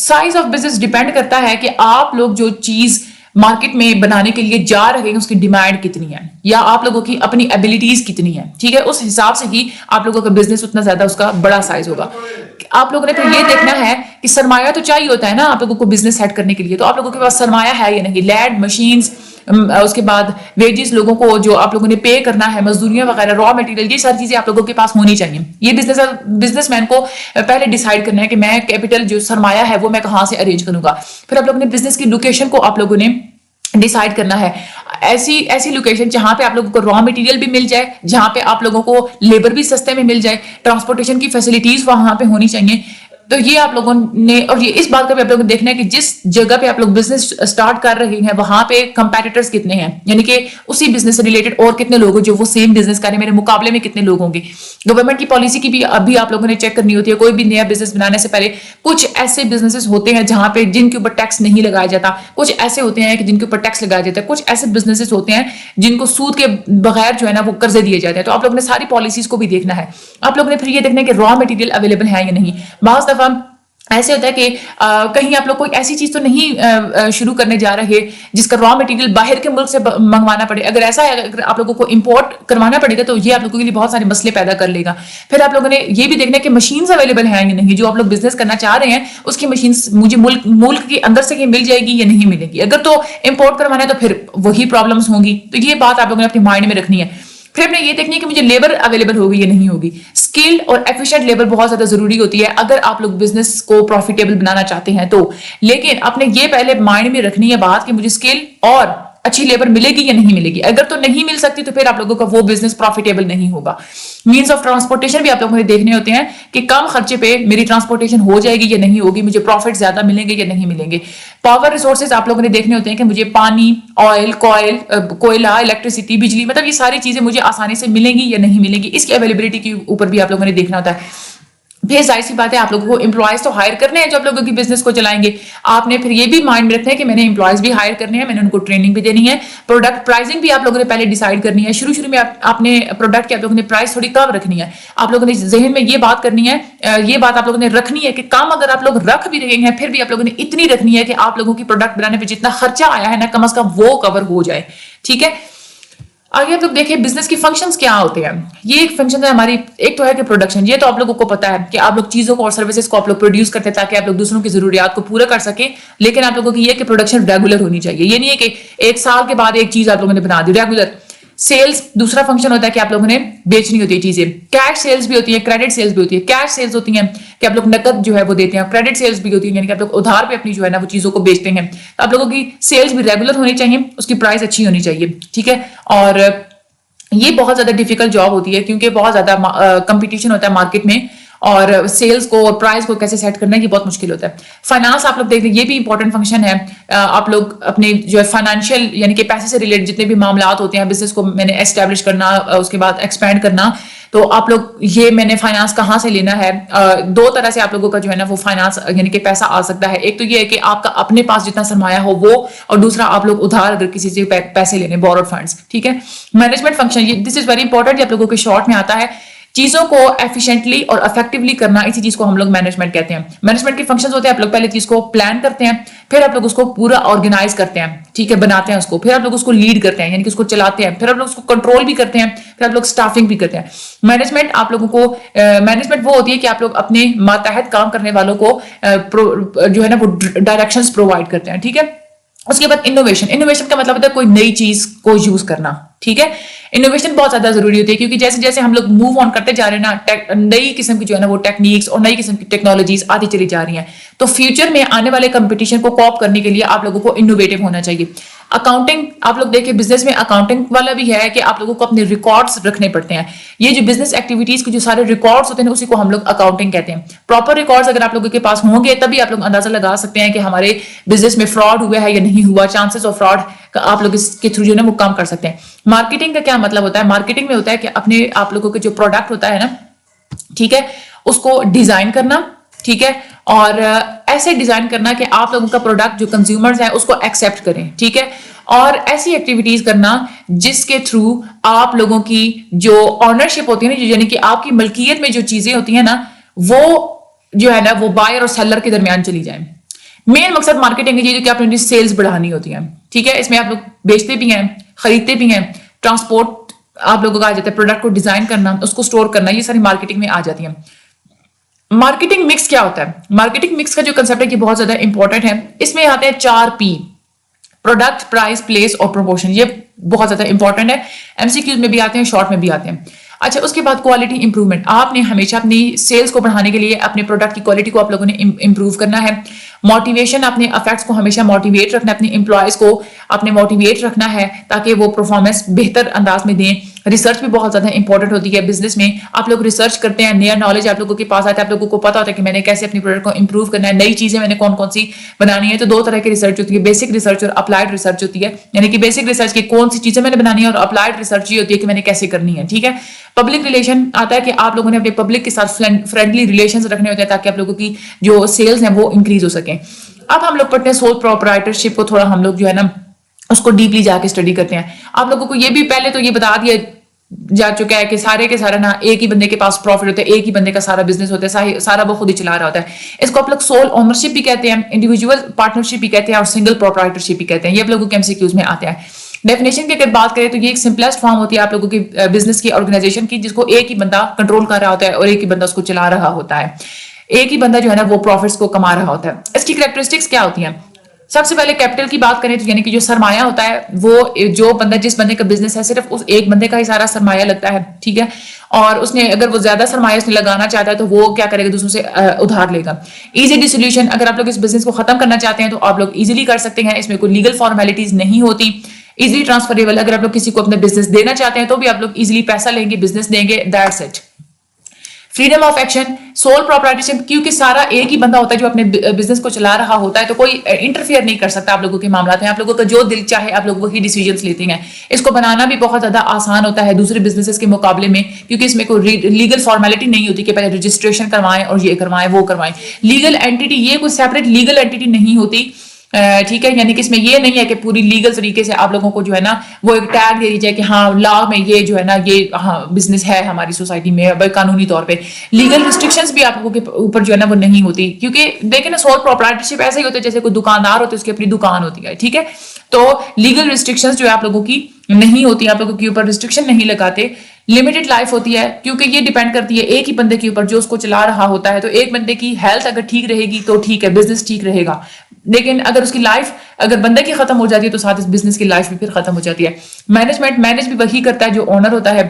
سائز آف بزنس ڈیپینڈ کرتا ہے کہ آپ لوگ جو چیز مارکیٹ میں بنانے کے لیے جا رہے ہیں اس کی ڈیمانڈ کتنی ہے یا آپ لوگوں کی اپنی ایبلٹیز کتنی ہے. ٹھیک ہے, اس حساب سے ہی آپ لوگوں کا بزنس اتنا زیادہ اس کا بڑا سائز ہوگا. آپ لوگوں نے پھر یہ دیکھنا ہے کہ سرمایہ تو چاہیے ہوتا ہے نا آپ لوگوں کو بزنس سیٹ کرنے کے لیے, تو آپ لوگوں کے پاس سرمایہ ہے یا نہیں, لینڈ, مشینز, اس کے بعد ویجز لوگوں کو جو آپ لوگوں نے پے کرنا ہے, مزدوریاں وغیرہ, را مٹیریل, یہ ساری چیزیں آپ لوگوں کے پاس ہونی چاہیے. یہ بزنس مین کو پہلے ڈیسائیڈ کرنا ہے کہ میں کیپٹل جو سرمایہ ہے وہ میں کہاں سے ارینج کروں گا. پھر آپ لوگوں نے بزنس کی لوکیشن کو آپ لوگوں نے ڈیسائیڈ کرنا ہے, ایسی لوکیشن جہاں پہ آپ لوگوں کو را مٹیریل بھی مل جائے, جہاں پہ آپ لوگوں کو لیبر بھی سستے میں مل جائے, ٹرانسپورٹیشن کی فیسلٹیز وہاں پہ ہونی چاہیے. تو یہ آپ لوگوں نے, اور یہ اس بات کا بھی آپ لوگوں نے دیکھنا ہے کہ جس جگہ پہ آپ لوگ بزنس اسٹارٹ کر رہے ہیں وہاں پہ کمپیٹیٹرز کتنے ہیں, یعنی کہ اسی بزنس سے ریلیٹڈ اور کتنے لوگ جو وہ سیم بزنس کریں میرے مقابلے میں کتنے لوگ ہوں گے. گورنمنٹ کی پالیسی کی بھی ابھی آپ لوگوں نے چیک کرنی ہوتی ہے. کوئی بھی نیا بزنس بنانے سے پہلے کچھ ایسے بزنسز ہوتے ہیں جہاں پہ جن کے اوپر ٹیکس نہیں لگایا جاتا, کچھ ایسے ہوتے ہیں کہ جن کے اوپر ٹیکس لگایا جاتا ہے, کچھ ایسے بزنسز ہوتے ہیں جن کو سود کے بغیر جو ہے نا وہ قرضے دیے جاتے ہیں. تو آپ لوگوں نے ساری پالیسیز کو بھی دیکھنا ہے. آپ لوگوں نے پھر یہ دیکھنا ہے کہ را مٹیریل اویلیبل ہے یا نہیں. بعض دفعہ ایسے ہوتا ہے کہ کہیں آپ لوگ کوئی ایسی چیز تو نہیں شروع کرنے جا رہے جس کا را مٹیریل باہر کے ملک سے منگوانا پڑے. اگر ایسا ہے, اگر آپ لوگوں کو امپورٹ کروانا پڑے گا تو یہ آپ لوگوں کے لیے بہت سارے مسئلے پیدا کر لے گا. پھر آپ لوگوں نے یہ بھی دیکھنا ہے کہ مشینز اویلیبل ہیں یا نہیں. جو آپ لوگ بزنس کرنا چاہ رہے ہیں اس کی مشینز مجھے ملک کے اندر سے مل جائے گی یا نہیں ملے گی. اگر تو امپورٹ کروانا ہے تو پھر وہی پرابلمس ہوں گی. تو یہ بات آپ لوگوں نے اپنے مائنڈ میں رکھنی ہے. پھر آپ نے یہ دیکھنی ہے کہ مجھے لیبر اویلیبل ہوگی یا نہیں ہوگی. اسکلڈ اور ایفیشینٹ لیبر بہت زیادہ ضروری ہوتی ہے اگر آپ لوگ بزنس کو پروفیٹیبل بنانا چاہتے ہیں تو. لیکن آپ نے یہ پہلے مائنڈ میں رکھنی ہے بات کہ مجھے اسکل اور اچھی لیبر ملے گی یا نہیں ملے گی. اگر تو نہیں مل سکتی تو پھر آپ لوگوں کا وہ بزنس پروفیٹیبل نہیں ہوگا. مینس آف ٹرانسپورٹیشن بھی آپ لوگوں نے دیکھنے ہوتے ہیں کہ کم خرچے پہ میری ٹرانسپورٹیشن ہو جائے گی یا نہیں ہوگی, مجھے پروفٹ زیادہ ملیں گے یا نہیں ملیں گے. پاور ریسورسز آپ لوگوں نے دیکھنے ہوتے ہیں کہ مجھے پانی, آئل, کوئلہ, الیکٹریسٹی, بجلی, مطلب یہ ساری چیزیں مجھے آسانی سے ملیں گی یا نہیں ملیں گی. اس کی اویلیبلٹی کے اوپر بھی آپ لوگوں نے دیکھنا ہوتا ہے. پھر ظاہر سی بات ہے آپ لوگوں کو امپلائز تو ہائر کرنے ہیں جو آپ لوگوں کی بزنس کو چلائیں گے. آپ نے پھر یہ بھی مائنڈ میں رکھنا ہے کہ میں نے امپلائز بھی ہائر کرنے ہیں, میں نے ان کو ٹریننگ بھی دینی ہے. پروڈکٹ پرائزنگ بھی آپ لوگوں نے پہلے ڈیسائیڈ کرنی ہے. شروع میں آپ نے پروڈکٹ کی آپ لوگوں نے پرائز تھوڑی کم رکھنی ہے. آپ لوگوں نے ذہن میں یہ بات کرنی ہے, یہ بات آپ لوگوں نے رکھنی ہے کہ کم اگر آپ لوگ رکھ بھی رہے ہیں پھر بھی آپ لوگوں نے اتنی رکھنی ہے کہ آپ لوگوں کی پروڈکٹ بنانے پہ جتنا خرچہ آیا ہے نا کم از کم وہ کور ہو جائے. ٹھیک ہے, آگے آپ لوگ دیکھیں بزنس کی فنکشنز کیا ہوتے ہیں. یہ ایک فنکشن ہے ہماری, ایک تو ہے کہ پروڈکشن. یہ تو آپ لوگوں کو پتا ہے کہ آپ لوگ چیزوں کو اور سروسز کو آپ لوگ پروڈیوس کرتے ہیں تاکہ آپ لوگ دوسروں کی ضروریات کو پورا کر سکیں. لیکن آپ لوگوں کی یہ کہ پروڈکشن ریگولر ہونی چاہیے. یہ نہیں ہے کہ ایک سال کے بعد ایک چیز آپ لوگوں نے بنا دی. ریگولر سیلز دوسرا فنکشن ہوتا ہے کہ آپ لوگوں نے بیچنی ہوتی ہے چیزیں. کیش سیلز بھی ہوتی ہے, کریڈٹ سیلز بھی ہوتی ہے. کیش سیلز ہوتی ہیں کہ آپ لوگ نقد جو ہے وہ دیتے ہیں. کریڈٹ سیلز بھی ہوتی ہے یعنی کہ آپ لوگ ادھار پہ اپنی جو ہے نا وہ چیزوں کو بیچتے ہیں. آپ لوگوں کی سیلز بھی ریگولر ہونی چاہیے, اس کی پرائس اچھی ہونی چاہیے. ٹھیک ہے, اور یہ بہت زیادہ ڈیفیکلٹ جاب ہوتی ہے کیونکہ بہت زیادہ کمپٹیشن ہوتا ہے مارکیٹ میں. اور سیلس کو اور پرائز کو کیسے سیٹ کرنا ہے یہ بہت مشکل ہوتا ہے. فائنانس آپ لوگ دیکھ لیں یہ بھی امپورٹنٹ فنکشن ہے. آپ لوگ اپنے جو ہے فائنینشیل یعنی کہ پیسے سے ریلیٹڈ جتنے بھی معاملات ہوتے ہیں بزنس کو میں نے اسٹیبلش کرنا اس کے بعد ایکسپینڈ کرنا, تو آپ لوگ یہ میں نے فائنانس کہاں سے لینا ہے. دو طرح سے آپ لوگوں کا جو ہے نا وہ فائنانس یعنی کہ پیسہ آ سکتا ہے. ایک تو یہ ہے کہ آپ کا اپنے پاس جتنا سرمایہ ہو وہ, اور دوسرا آپ لوگ ادھار اگر کسی سے پیسے لینے بوروڈ فنڈس. ٹھیک ہے, management function this is very important, یہ آپ لوگوں کے شارٹ میں آتا ہے. چیزوں کو ایفیشینٹلی اور افیکٹولی کرنا, اسی چیز کو ہم لوگ مینجمنٹ کہتے ہیں. مینجمنٹ کے فنکشنز ہوتے ہیں, آپ لوگ پہلے چیز کو پلان کرتے ہیں, پھر آپ لوگ اس کو پورا آرگنائز کرتے ہیں, ٹھیک ہے, بناتے ہیں اس کو, پھر آپ لوگ اس کو لیڈ کرتے ہیں یعنی کہ اس کو چلاتے ہیں, پھر آپ لوگ اس کو کنٹرول بھی کرتے ہیں, پھر آپ لوگ اسٹافنگ بھی کرتے ہیں. مینجمنٹ آپ لوگوں کو مینجمنٹ وہ ہوتی ہے کہ آپ لوگ اپنے ماتحت کام کرنے والوں کو جو ہے نا وہ ڈائریکشنز پرووائڈ کرتے ہیں. ٹھیک ہے, اس کے بعد انوویشن کا مطلب ہوتا ہے کوئی نئی چیز کو یوز کرنا. ٹھیک ہے, انوویشن بہت زیادہ ضروری ہوتی ہے کیونکہ جیسے جیسے ہم لوگ موو آن کرتے جا رہے ہیں نا, نئی قسم کی جو ہے نا وہ ٹیکنیکس اور نئی قسم کی ٹیکنالوجیز آتی چلی جا رہی ہیں, تو فیوچر میں آنے والے کمپٹیشن کو کوپ کرنے کے لیے آپ لوگوں کو انوویٹو ہونا چاہیے. اکاؤنٹنگ آپ لوگ دیکھیں بزنس میں اکاؤنٹنگ والا بھی ہے کہ آپ لوگوں کو اپنے ریکارڈز رکھنے پڑتے ہیں. یہ جو بزنس ایکٹیویٹیز کے جو سارے ریکارڈز ہوتے ہیں اسی کو ہم لوگ اکاؤنٹنگ کہتے ہیں. پراپر ریکارڈز اگر آپ لوگوں کے پاس ہوں گے تبھی آپ لوگ اندازہ لگا سکتے ہیں کہ ہمارے بزنس میں فراڈ ہوا ہے یا نہیں ہوا. چانسز آف فراڈ آپ لوگ اس کے تھرو جو ہے نا وہ کم کر سکتے ہیں. مارکیٹنگ کا کیا مطلب ہوتا ہے؟ مارکیٹنگ میں ہوتا ہے کہ اپنے آپ لوگوں کے جو پروڈکٹ ہوتا ہے نا, ٹھیک ہے, اس کو ڈیزائن کرنا, ٹھیک ہے, اور ایسے ڈیزائن کرنا کہ آپ لوگوں کا پروڈکٹ جو کنزیومرز ہیں اس کو ایکسیپٹ کریں. ٹھیک ہے, اور ایسی ایکٹیویٹیز کرنا جس کے تھرو آپ لوگوں کی جو آنرشپ ہوتی ہے نا, یعنی کہ آپ کی ملکیت میں جو چیزیں ہوتی ہیں نا وہ جو ہے نا وہ بائر اور سیلر کے درمیان چلی جائیں. مین مقصد مارکیٹنگ کی کہ آپ نے سیلز بڑھانی ہوتی ہے. ٹھیک ہے, اس میں آپ لوگ بیچتے بھی ہیں, خریدتے بھی ہیں, ٹرانسپورٹ آپ لوگوں کا آ جاتا ہے, پروڈکٹ کو ڈیزائن کرنا, اس کو اسٹور کرنا, یہ ساری مارکیٹنگ میں آ جاتی ہیں. مارکیٹنگ مکس کیا ہوتا ہے؟ مارکیٹنگ مکس کا جو کنسپٹ ہے یہ بہت زیادہ امپورٹنٹ ہے. اس میں آتے ہیں 4 P: پروڈکٹ, پرائس, پلیس اور پروموشن. یہ بہت زیادہ امپورٹنٹ ہے, MCQs میں بھی آتے ہیں, شارٹ میں بھی آتے ہیں. اچھا, اس کے بعد کوالٹی امپروومنٹ. آپ نے ہمیشہ اپنی سیلز کو بڑھانے کے لیے اپنے پروڈکٹ کی کوالٹی کو آپ لوگوں نے امپروو کرنا ہے. موٹیویشن, اپنے افیکٹس کو ہمیشہ موٹیویٹ رکھنا ہے, اپنے امپلائیز کو اپنے موٹیویٹ رکھنا ہے تاکہ وہ پرفارمنس بہتر انداز میں دیں. ریسرچ بھی بہت زیادہ امپورٹنٹ ہوتی ہے بزنس میں. آپ لوگ ریسرچ کرتے ہیں, نیا نالج آپ لوگوں کے پاس آتا ہے, آپ لوگوں کو پتا ہوتا ہے کہ میں نے کیسے اپنی پروڈکٹ کو امپروو کرنا ہے, نئی چیزیں میں نے کون کون سی بنانی ہے. تو 2 طرح کی ریسرچ ہوتی ہے, بیسک ریسرچ اور اپلائڈ ریسرچ ہوتی ہے. یعنی کہ بیسک ریسرچ کی کون سی چیزیں میں نے بنانی ہے, اور اپلائڈ ریسرچ یہ ہوتی ہے کہ میں نے کیسے کرنی ہے. ٹھیک ہے, پبلک ریلیشن آتا ہے کہ آپ لوگوں نے اپنے پبلک کے ساتھ فرینڈلی ریلیشنز رکھنے ہوتے ہیں تاکہ آپ لوگوں کی جو سیلز ہیں وہ انکریز ہو سکیں. اب ہم لوگ پڑھتے ہیں سول پروپرائٹرشپ کو, تھوڑا ہم لوگ جو ہے نا اس کو ڈیپلی جا کے اسٹڈی کرتے ہیں. آپ لوگوں کو یہ بھی پہلے تو یہ بتا دیا جا چکا ہے کہ سارے کے سارا نا ایک ہی بندے کے پاس پروفٹ ہوتا ہے, ایک ہی بندے کا سارا بزنس ہوتا ہے, سارا وہ خود ہی چلا رہا ہوتا ہے. اس کو آپ لوگ سول اونرشپ بھی کہتے ہیں, انڈیویجول پارٹنرشپ بھی کہتے ہیں, اور سنگل پروپرائٹرشپ بھی کہتے ہیں. یہ آپ لوگوں کے MCQs میں آتے ہیں. ڈیفینیشن کی اگر بات کریں تو یہ ایک سمپلسٹ فارم ہوتی ہے آپ لوگوں کی بزنس کی آرگنائزیشن کی, جس کو ایک ہی بندہ کنٹرول کر رہا ہوتا ہے اور ایک ہی بندہ اس کو چلا رہا ہوتا ہے. ایک ہی بندہ جو ہے نا وہ پروفٹس کو کما رہا ہوتا ہے. اس کی کریکٹرسٹکس کیا ہوتی ہیں؟ سب سے پہلے کیپٹل کی بات کریں تو یعنی کہ جو سرمایہ ہوتا ہے وہ جو بندہ جس بندے کا بزنس ہے صرف اس ایک بندے کا ہی سارا سرمایہ لگتا ہے. ٹھیک ہے, اور اس نے اگر وہ زیادہ سرمایہ اس نے لگانا چاہتا ہے تو وہ کیا کرے گا, دوسروں سے ادھار لے گا. ایزی ڈیسولوشن, اگر آپ لوگ اس بزنس کو ختم کرنا چاہتے ہیں تو آپ لوگ ایزیلی کر سکتے ہیں, اس میں کوئی لیگل فارمیلٹیز نہیں ہوتی. ایزیلی ٹرانسفریبل, اگر آپ لوگ کسی کو اپنا بزنس دینا چاہتے ہیں تو بھی آپ لوگ ایزیلی پیسہ لیں گے, بزنس دیں گے, that's it. Freedom of action, sole proprietorship, کیونکہ سارا ایک ہی بندہ ہوتا ہے جو اپنے بزنس کو چلا رہا ہوتا ہے تو کوئی انٹرفیئر نہیں کر سکتا آپ لوگوں کے معاملات میں. آپ لوگوں کا جو دل چاہے آپ لوگ وہی ڈیسیجنس لیتے ہیں. اس کو بنانا بھی بہت زیادہ آسان ہوتا ہے دوسرے بزنسز کے مقابلے میں, کیونکہ اس میں کوئی لیگل فارمیلٹی نہیں ہوتی کہ پہلے رجسٹریشن کروائیں اور یہ کروائیں وہ کروائیں. لیگل اینٹیٹی, یہ کوئی سیپریٹ لیگل اینٹیٹی نہیں ہوتی. ٹھیک ہے, یعنی کہ اس میں یہ نہیں ہے کہ پوری لیگل طریقے سے آپ لوگوں کو جو ہے نا وہ ایک ٹیگ دے دی جائے کہ ہاں لا میں یہ جو ہے نا یہ ہاں بزنس ہے ہماری سوسائٹی میں قانونی طور پہ. لیگل ریسٹرکشنز بھی آپ لوگوں کے اوپر جو ہے نا وہ نہیں ہوتی, کیونکہ دیکھیں نا سول پروپرائٹرشپ ایسا ہی ہوتا ہے جیسے کوئی دکاندار ہوتا ہے اس کی اپنی دکان ہوتی ہے. ٹھیک ہے, تو لیگل ریسٹرکشنز جو ہے آپ لوگوں کی نہیں ہوتی, آپ لوگوں کے اوپر ریسٹرکشن نہیں لگاتے. لمیٹڈ لائف ہوتی ہے کیونکہ یہ ڈیپینڈ کرتی ہے ایک ہی بندے کے اوپر جو اس کو چلا رہا ہوتا ہے. تو ایک بندے کی ہیلتھ اگر ٹھیک رہے گی تو ٹھیک ہے, بزنس ٹھیک رہے گا, لیکن اگر اس کی لائف اگر بندے کی ختم ہو جاتی ہے تو ساتھ اس بزنس کی لائف بھی پھر ختم ہو جاتی ہے. مینج بھی وہی کرتا ہے جو اونر ہوتا ہے.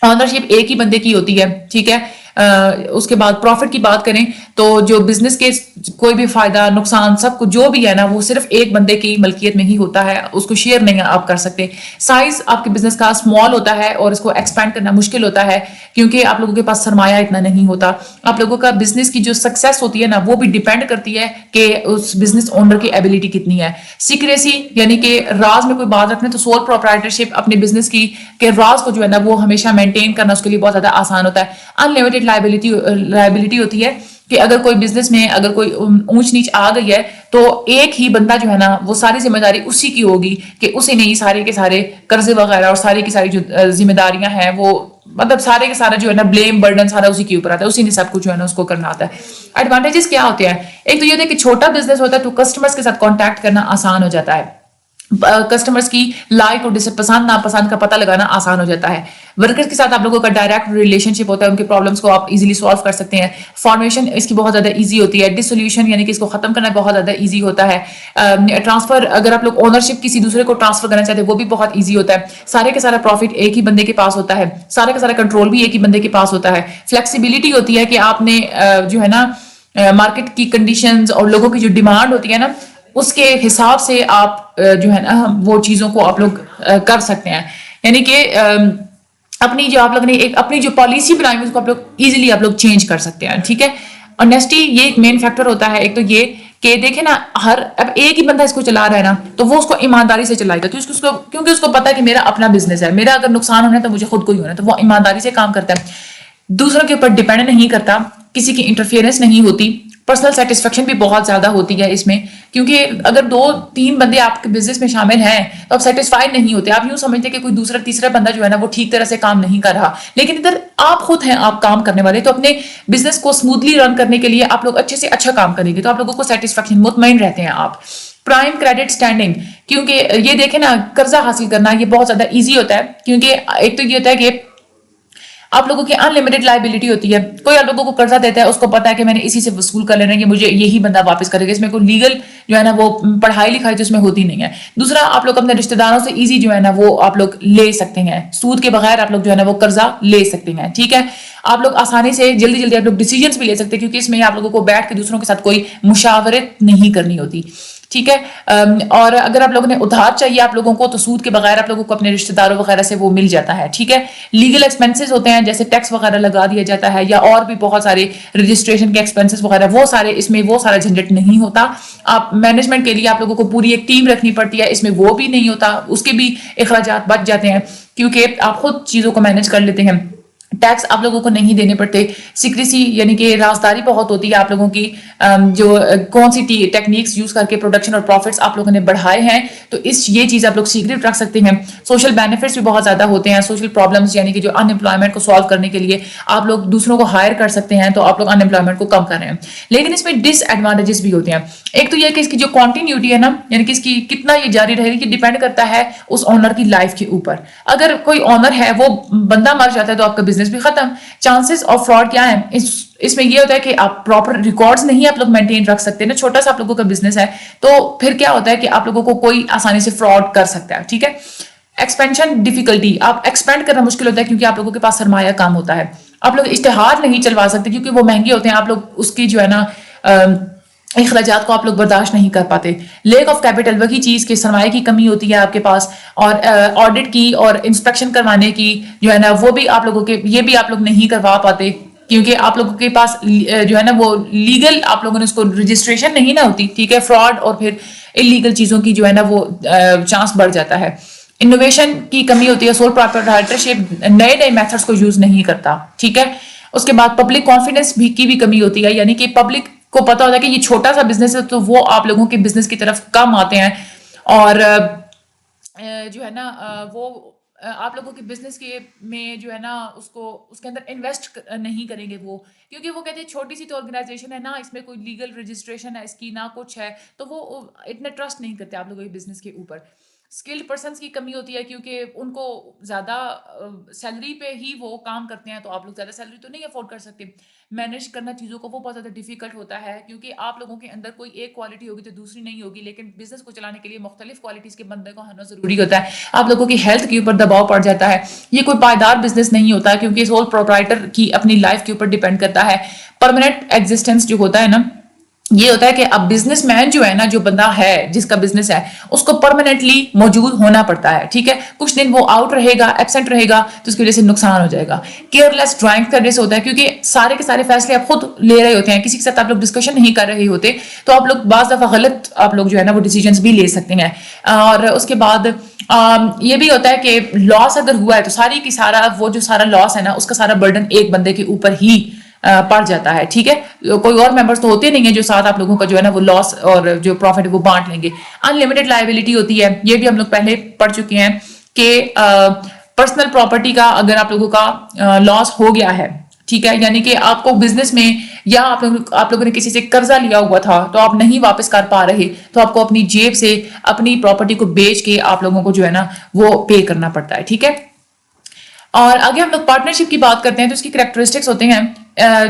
اونرشپ ایک ہی بندے کی ہوتی ہے. ٹھیک ہے, اس کے بعد پروفٹ کی بات کریں تو جو بزنس کے کوئی بھی فائدہ نقصان سب کو جو بھی ہے نا وہ صرف ایک بندے کی ملکیت میں ہی ہوتا ہے, اس کو شیئر نہیں آپ کر سکتے. سائز آپ کے بزنس کا اسمال ہوتا ہے اور اس کو ایکسپینڈ کرنا مشکل ہوتا ہے کیونکہ آپ لوگوں کے پاس سرمایہ اتنا نہیں ہوتا. آپ لوگوں کا بزنس کی جو سکسیس ہوتی ہے نا وہ بھی ڈیپینڈ کرتی ہے کہ اس بزنس اونر کی ایبلٹی کتنی ہے. سیکریسی یعنی کہ راز میں کوئی بات رکھنا, تو سول پروپرائٹرشپ اپنے بزنس کی کہ راز کو جو ہے نا وہ ہمیشہ مینٹین کرنا اس کے لیے بہت زیادہ آسان ہوتا ہے. انلمیٹڈ لائبلٹی ہوتی ہے کہ اگر کوئی بزنس میں اگر کوئی اونچ نیچ آ گئی ہے تو ایک ہی بندہ جو ہے نا وہ ساری ذمہ داری اسی کی ہوگی کہ اسی نے ہی سارے کے سارے قرضے وغیرہ اور ساری کی ساری جو ذمہ داریاں ہیں وہ مطلب سارے کے سارا جو ہے نا بلیم برڈن سارا اسی کے اوپر آتا ہے, اسی نے سب کچھ جو ہے نا اس کو کرنا آتا ہے. ایڈوانٹیجز کیا ہوتے ہیں؟ ایک تو یہ ہوتا ہے کہ چھوٹا بزنس ہوتا ہے تو کسٹمرز کے ساتھ کانٹیکٹ کرنا آسان ہو جاتا ہے, کسٹمرز کی لائک اور پسند ناپسند کا پتہ لگانا آسان ہو جاتا ہے. ورکرز کے ساتھ آپ لوگوں کا ڈائریکٹ ریلیشن شپ ہوتا ہے, ان کے پرابلمس کو آپ ایزیلی سالو کر سکتے ہیں. فارمیشن اس کی بہت زیادہ ایزی ہوتی ہے. ڈسولوشن یعنی کہ اس کو ختم کرنا بہت زیادہ ایزی ہوتا ہے. ٹرانسفر اگر آپ لوگ اونرشپ کسی دوسرے کو ٹرانسفر کرنا چاہتے ہیں وہ بھی بہت ایزی ہوتا ہے. سارے کا سارا پروفٹ ایک ہی بندے کے پاس ہوتا ہے, سارے کا سارا کنٹرول بھی ایک ہی بندے کے پاس ہوتا ہے. فلیکسیبلٹی ہوتی ہے کہ آپ نے جو ہے نا مارکیٹ کی کنڈیشنز اور لوگوں کی جو ڈیمانڈ ہوتی ہے نا اس کے حساب سے آپ جو ہے نا وہ چیزوں کو آپ لوگ کر سکتے ہیں. یعنی کہ اپنی جو آپ لوگ نے ایک اپنی جو پالیسی بنائی ہوئی اس کو آپ لوگ ایزیلی آپ لوگ چینج کر سکتے ہیں. ٹھیک ہے, آنیسٹی یہ ایک مین فیکٹر ہوتا ہے. ایک تو یہ کہ دیکھیں نا اب ایک ہی بندہ اس کو چلا رہا ہے نا تو وہ اس کو ایمانداری سے چلائے گا کیونکہ اس کو پتا ہے کہ میرا اپنا بزنس ہے, میرا اگر نقصان ہونا ہے تو مجھے خود کو ہی ہونا ہے, تو وہ ایمانداری سے کام کرتا ہے, دوسروں کے اوپر ڈیپینڈ نہیں کرتا, کسی کی انٹرفیئرنس نہیں ہوتی. پرسنل سیٹسفیکشن بھی بہت زیادہ ہوتی ہے اس میں, کیونکہ اگر 2-3 بندے آپ کے بزنس میں شامل ہیں تو آپ سیٹسفائڈ نہیں ہوتے. آپ یوں سمجھتے کہ کوئی دوسرا تیسرا بندہ جو ہے نا وہ ٹھیک طرح سے کام نہیں کر رہا, لیکن ادھر آپ خود ہیں آپ کام کرنے والے, تو اپنے بزنس کو اسموتھلی رن کرنے کے لیے آپ لوگ اچھے سے اچھا کام کریں گے تو آپ لوگوں کو سیٹسفیکشن مطمئن رہتے ہیں آپ. پرائم کریڈٹ اسٹینڈنگ, کیونکہ یہ دیکھیں نا قرضہ حاصل کرنا یہ بہت زیادہ ایزی ہوتا ہے, کیونکہ ایک تو یہ ہوتا ہے کہ آپ لوگوں کی انلمیٹڈ لائبلٹی ہوتی ہے. کوئی آپ لوگوں کو قرضہ دیتا ہے اس کو پتا ہے کہ میں نے اسی سے وصول کر لینا ہے کہ مجھے یہی بندہ واپس کرے گا, اس میں کوئی لیگل جو ہے نا وہ پڑھائی لکھائی تو اس میں ہوتی نہیں ہے. دوسرا آپ لوگ اپنے رشتہ داروں سے ایزی جو ہے نا وہ آپ لوگ لے سکتے ہیں, سود کے بغیر آپ لوگ جو ہے نا وہ قرضہ لے سکتے ہیں. ٹھیک ہے, آپ لوگ آسانی سے جلدی آپ لوگ ڈیسیجنس بھی لے سکتے ہیں کیونکہ اس میں آپ لوگوں کو بیٹھ کے دوسروں کے ساتھ کوئی مشاورت نہیں کرنی ہوتی. ٹھیک ہے, اور اگر آپ لوگوں نے ادھار چاہیے آپ لوگوں کو تو سود کے بغیر آپ لوگوں کو اپنے رشتہ داروں وغیرہ سے وہ مل جاتا ہے. ٹھیک ہے, لیگل ایکسپینسز ہوتے ہیں جیسے ٹیکس وغیرہ لگا دیا جاتا ہے یا اور بھی بہت سارے رجسٹریشن کے ایکسپینسز وغیرہ, وہ سارے اس میں وہ سارا جھنجٹ نہیں ہوتا. آپ مینجمنٹ کے لیے آپ لوگوں کو پوری ایک ٹیم رکھنی پڑتی ہے, اس میں وہ بھی نہیں ہوتا, اس کے بھی اخراجات بچ جاتے ہیں کیونکہ آپ خود چیزوں کو مینج کر لیتے ہیں. ٹیکس آپ لوگوں کو نہیں دینے پڑتے. سیکریسی یعنی کہ رازداری بہت ہوتی ہے آپ لوگوں کی, جو کون سی ٹیکنیکس یوز کر کے پروڈکشن اور پروفٹس آپ لوگوں نے بڑھائے ہیں تو یہ چیز آپ لوگ سیکریٹ رکھ سکتے ہیں. سوشل بینیفٹس بھی بہت زیادہ ہوتے ہیں. سوشل پرابلمس یعنی کہ جو ان امپلائمنٹ کو سالو کرنے کے لیے آپ لوگ دوسروں کو ہائر کر سکتے ہیں, تو آپ لوگ ان امپلائمنٹ کو کم کر رہے ہیں. لیکن اس میں ڈس ایڈوانٹیجز بھی ہوتے ہیں. ایک تو یہ کہ اس کی جو کنٹینیوٹی ہے نا یعنی کہ اس کی کتنا یہ جاری رہے گی ڈیپینڈ کرتا ہے اس اونر کی لائف کے اوپر. اگر کوئی اونر ہے وہ بندہ مر جاتا ہے تو آپ کا بزنس بھی ختم. چانسز آف فراڈ کیا ہے اس میں یہ ہوتا ہے کہ آپ پراپر ریکارڈز نہیں آپ لوگ مینٹین رکھ سکتے نا, چھوٹا سا آپ لوگوں کا بزنس ہے تو پھر کیا ہوتا ہے کہ آپ لوگوں کو کوئی آسانی سے فراڈ کر سکتا ہے. ٹھیک ہے, ایکسپینشن ڈیفیکلٹی, آپ ایکسپینڈ کرنا مشکل ہوتا ہے کیونکہ آپ لوگوں کے پاس سرمایہ کام ہوتا ہے. آپ لوگ اشتہار نہیں چلوا سکتے کیونکہ وہ مہنگے ہوتے ہیں, آپ لوگ اس کی جو ہے نا اخراجات کو آپ لوگ برداشت نہیں کر پاتے. لیک آف کیپٹل, وہی چیز کہ سرمایہ کی کمی ہوتی ہے آپ کے پاس, اور آڈٹ کی اور انسپیکشن کروانے کی جو ہے نا وہ بھی آپ لوگوں کے یہ بھی آپ لوگ نہیں کروا پاتے کیونکہ آپ لوگوں کے پاس جو ہے نا وہ لیگل آپ لوگوں نے اس کو رجسٹریشن نہیں نہ ہوتی. ٹھیک ہے, فراڈ اور پھر انلیگل چیزوں کی جو ہے نا وہ چانس بڑھ جاتا ہے. انوویشن کی کمی ہوتی ہے. سول پروپرائٹرشپ نئے میتھڈس کو یوز نہیں کرتا. ٹھیک ہے, اس کے بعد پبلک کانفیڈنس کی بھی کمی ہوتی ہے, یعنی کہ پبلک کو پتا ہوتا ہے کہ یہ چھوٹا سا بزنس ہے تو وہ آپ لوگوں کے بزنس کی طرف کم آتے ہیں اور جو ہے نا وہ آپ لوگوں کے بزنس کے میں جو ہے نا اس کے اندر انویسٹ نہیں کریں گے وہ, کیونکہ وہ کہتے ہیں چھوٹی سی تو آرگنائزیشن ہے نا, اس میں کوئی لیگل رجسٹریشن ہے اس کی نہ کچھ ہے, تو وہ اتنا ٹرسٹ نہیں کرتے آپ لوگوں کے بزنس کے اوپر. اسکلڈ پرسنس کی کمی ہوتی ہے کیونکہ ان کو زیادہ سیلری پہ ہی وہ کام کرتے ہیں، تو آپ لوگ زیادہ سیلری تو نہیں افورڈ کر سکتے. مینیج کرنا چیزوں کو وہ بہت زیادہ ڈیفیکلٹ ہوتا ہے کیونکہ آپ لوگوں کے اندر کوئی ایک کوالٹی ہوگی تو دوسری نہیں ہوگی، لیکن بزنس کو چلانے کے لیے مختلف کوالٹیز کے بندے کو ہونا ضروری ہوتا ہے. آپ لوگوں کی ہیلتھ کے اوپر دباؤ پڑ جاتا ہے. یہ کوئی پائیدار بزنس نہیں ہوتا کیونکہ سول پروپرائٹر کی اپنی لائف کے اوپر ڈیپینڈ کرتا ہے. پرماننٹ ایگزسٹنس جو ہوتا ہے نا، یہ ہوتا ہے کہ اب بزنس مین جو ہے نا، جو بندہ ہے جس کا بزنس ہے، اس کو پرماننٹلی موجود ہونا پڑتا ہے. ٹھیک ہے، کچھ دن وہ آؤٹ رہے گا، ایبسینٹ رہے گا تو اس کی وجہ سے نقصان ہو جائے گا. کیئر لیس ڈرائنگ کرنے سے ہوتا ہے کیونکہ سارے کے سارے فیصلے آپ خود لے رہے ہوتے ہیں، کسی کے ساتھ آپ لوگ ڈسکشن نہیں کر رہے ہوتے، تو آپ لوگ بعض دفعہ غلط آپ لوگ جو ہے نا وہ ڈیسیجنس بھی لے سکتے ہیں. اور اس کے بعد یہ بھی ہوتا ہے کہ لاس اگر ہوا ہے تو ساری کی سارا وہ جو سارا لاس ہے نا، اس کا سارا برڈن ایک بندے کے اوپر ہی پڑ جاتا ہے. ٹھیک ہے، کوئی اور ممبرس تو ہوتے نہیں ہیں جو ساتھ آپ لوگوں کا جو ہے نا وہ لاس اور جو پروفٹ ہے وہ بانٹ لیں گے. انلمیٹڈ لائبلٹی ہوتی ہے، یہ بھی ہم لوگ پہلے پڑھ چکے ہیں کہ پرسنل پراپرٹی کا اگر آپ لوگوں کا لاس ہو گیا ہے، ٹھیک ہے، یعنی کہ آپ کو بزنس میں یا آپ لوگوں نے کسی سے قرضہ لیا ہوا تھا تو آپ نہیں واپس کر پا رہے، تو آپ کو اپنی جیب سے اپنی پراپرٹی کو بیچ کے آپ لوگوں کو جو ہے نا وہ پے کرنا پڑتا ہے. ٹھیک ہے، اور آگے ہم لوگ پارٹنرشپ کی بات کرتے ہیں تو اس کی کریکٹرسٹکس ہوتے ہیں.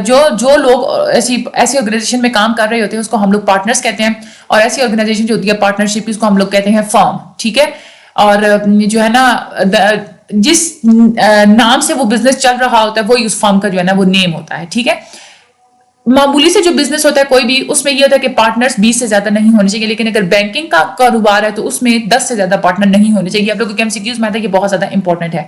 جو لوگ ایسی آرگنائزیشن میں کام کر رہے ہوتے ہیں اس کو ہم لوگ پارٹنرز کہتے ہیں، اور ایسی آرگنائزیشن جو ہوتی ہے پارٹنرشپ اس کو ہم لوگ کہتے ہیں فرم. ٹھیک ہے، اور جو ہے نا جس نام سے وہ بزنس چل رہا ہوتا ہے وہی اس فرم کا جو ہے نا وہ نیم ہوتا ہے. ٹھیک ہے، معمولی سے جو بزنس ہوتا ہے کوئی بھی، اس میں یہ ہوتا ہے کہ پارٹنرز 20 سے زیادہ نہیں ہونے چاہیے، لیکن اگر بینکنگ کا کاروبار ہے تو اس میں 10 سے زیادہ پارٹنر نہیں ہونے چاہیے. آپ لوگوں کے MCQs میں آتا ہے کہ بہت زیادہ امپورٹنٹ ہے.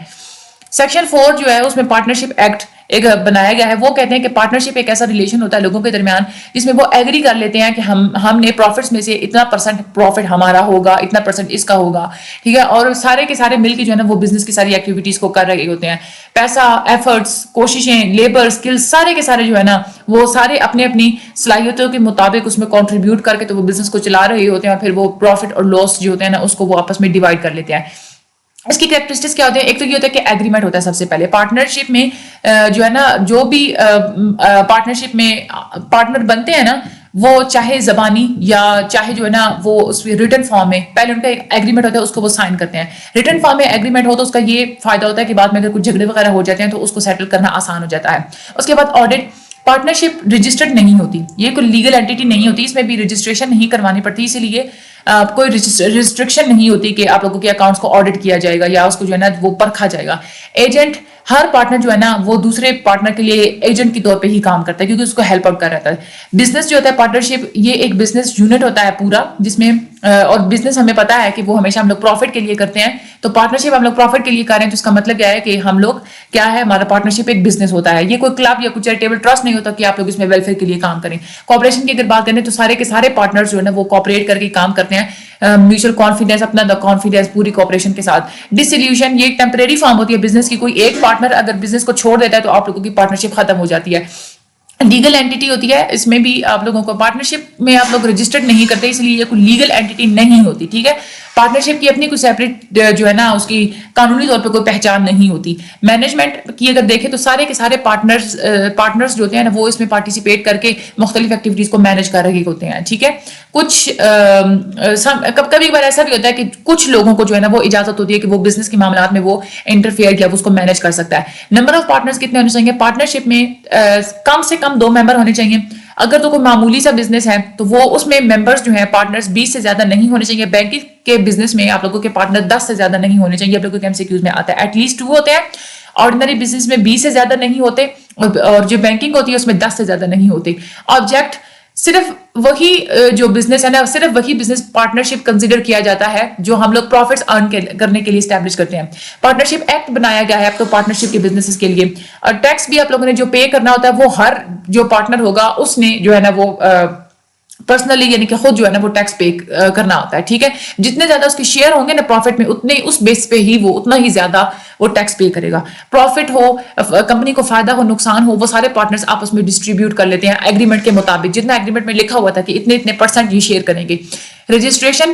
سیکشن 4 جو ہے اس میں پارٹنرشپ ایکٹ ایک بنایا گیا ہے. وہ کہتے ہیں کہ پارٹنرشپ ایک ایسا ریلیشن ہوتا ہے لوگوں کے درمیان جس میں وہ ایگری کر لیتے ہیں کہ ہم نے پروفٹس میں سے اتنا پرسنٹ پروفٹ ہمارا ہوگا، اتنا پرسنٹ اس کا ہوگا. ٹھیک ہے، اور سارے کے سارے مل کے جو ہے نا وہ بزنس کی ساری ایکٹیویٹیز کو کر رہے ہوتے ہیں. پیسہ، ایفرٹس، کوششیں، لیبر، سکلز، سارے کے سارے جو ہے نا وہ سارے اپنی اپنی صلاحیتوں کے مطابق اس میں کنٹریبیوٹ کر کے تو وہ بزنس کو چلا رہے ہوتے ہیں، اور پھر وہ پروفٹ اور لاس جو ہوتے ہیں نا اس کو وہ آپس میں ڈیوائڈ کر لیتے ہیں. اس کی کریکٹرسٹکس کیا ہوتے ہیں؟ ایک تو یہ ہوتا ہے کہ ایگریمنٹ ہوتا ہے. سب سے پہلے پارٹنرشپ میں جو ہے نا جو بھی پارٹنرشپ میں پارٹنر بنتے ہیں نا، وہ چاہے زبانی یا چاہے جو ہے نا وہ اس ریٹن فارم میں پہلے ان کا ایک ایگریمنٹ ہوتا ہے، اس کو وہ سائن کرتے ہیں. ریٹن فارم میں ایگریمنٹ ہو تو اس کا یہ فائدہ ہوتا ہے کہ بعد میں اگر کچھ جھگڑے وغیرہ ہو جاتے ہیں تو اس کو سیٹل کرنا آسان ہو جاتا ہے. اس کے بعد آڈٹ. پارٹنرشپ رجسٹرڈ نہیں ہوتی، یہ کوئی لیگل اینٹیٹی نہیں ہوتی، اس میں بھی رجسٹریشن نہیں کروانی پڑتی، اسی لیے کوئی ریسٹرکشن نہیں ہوتی کہ آپ لوگوں کے اکاؤنٹس کو آڈٹ کیا جائے گا یا اس کو جو ہے نا وہ پرکھا جائے گا. ایجنٹ. ہر پارٹنر جو ہے نا وہ دوسرے پارٹنر کے لیے ایجنٹ کے طور پہ ہی کام کرتا ہے کیونکہ اس کو ہیلپ آؤٹ کر رہتا ہے. بزنس جو ہوتا ہے پارٹنرشپ، یہ ایک بزنس یونٹ ہوتا ہے پورا، جس میں اور بزنس ہمیں پتا ہے کہ وہ ہمیشہ ہم لوگ پروفٹ کے لیے کرتے ہیں. تو پارٹنرشپ ہم لوگ پروفٹ کے لیے کر رہے ہیں تو اس کا مطلب کیا ہے کہ ہم لوگ کیا ہے، ہمارا پارٹنرشپ ایک بزنس ہوتا ہے. یہ کوئی کلب یا کوئی چیریٹیبل ٹرسٹ نہیں ہوتا کہ آپ لوگ اس میں ویلفیئر کے لیے کام کریں. کوآپریشن کی اگر بات کریں تو سارے کے سارے پارٹنرز جو ہے نا وہ کوآپریٹ کر کے کام کرتے ہیں. میوچل کانفیڈینس، اپنا کانفیڈینس پوری کوآپریشن کے ساتھ. ڈسلیوشن، یہ ایک ٹیمپریری فارم ہوتی ہے بزنس کی. کوئی ایک پارٹنر اگر بزنس کو چھوڑ دیتا ہے تو آپ لوگوں کی پارٹنرشپ ختم ہو جاتی ہے. لیگل اینٹی ہوتی ہے، اس میں بھی آپ لوگوں کو پارٹنرشپ میں آپ لوگ رجسٹرڈ نہیں کرتے، اس لیے یہ کوئی لیگل اینٹی نہیں ہوتی. ٹھیک ہے، پارٹنرشپ کی اپنی کوئی سیپریٹ جو ہے نا اس کی قانونی طور پہ کوئی پہچان نہیں ہوتی. مینجمنٹ کی اگر دیکھیں تو سارے کے سارے پارٹنرز جو ہوتے ہیں نا وہ اس میں پارٹیسپیٹ کر کے مختلف ایکٹیویٹیز کو مینج کر رہے ہوتے ہیں. ٹھیک ہے، کچھ کبھی بار ایسا بھی ہوتا ہے کہ کچھ لوگوں کو جو ہے نا وہ اجازت ہوتی ہے کہ وہ بزنس کے معاملات میں وہ انٹرفیئر کیا اس کو مینج کر سکتا ہے. نمبر آف پارٹنرز کتنے ہونے چاہیے؟ پارٹنرشپ میں کم سے کم 2 ممبر ہونے چاہیے. اگر تو کوئی معمولی سا بزنس ہے تو وہ اس میں ممبرز جو ہیں پارٹنرز 20 سے زیادہ نہیں ہونے چاہیے. بینکنگ کے بزنس میں آپ لوگوں کے پارٹنر 10 سے زیادہ نہیں ہونے چاہیے. آپ لوگوں کے MCQs میں آتا ہے ایٹ لیسٹ 2 ہوتے ہیں. آرڈنری بزنس میں 20 سے زیادہ نہیں ہوتے، اور جو بینکنگ ہوتی ہے اس میں 10 سے زیادہ نہیں ہوتے. آبجیکٹ، صرف وہی جو بزنس ہے نا صرف وہی بزنس پارٹنرشپ کنسیڈر کیا جاتا ہے جو ہم لوگ پروفٹس ارن کرنے کے لیے اسٹیبلش کرتے ہیں. پارٹنرشپ ایکٹ بنایا گیا ہے اب تو پارٹنرشپ کے بزنس کے لیے. اور ٹیکس بھی آپ لوگوں نے جو پے کرنا ہوتا ہے وہ ہر جو پارٹنر ہوگا اس نے جو ہے نا وہ پرسنلی یعنی کہ خود جو ہے نا وہ ٹیکس پے کرنا ہوتا ہے. ٹھیک ہے، جتنے زیادہ اس کے شیئر ہوں گے نا پروفٹ میں اتنے اس بیس پہ ہی وہ اتنا ہی زیادہ وہ ٹیکس پے کرے گا. پروفٹ ہو، کمپنی کو فائدہ ہو، نقصان ہو، وہ سارے پارٹنرز آپس میں ڈسٹریبیوٹ کر لیتے ہیں ایگریمنٹ کے مطابق، جتنا ایگریمنٹ میں لکھا ہوا تھا کہ اتنے اتنے % یہ شیئر کریں گے. رجسٹریشن،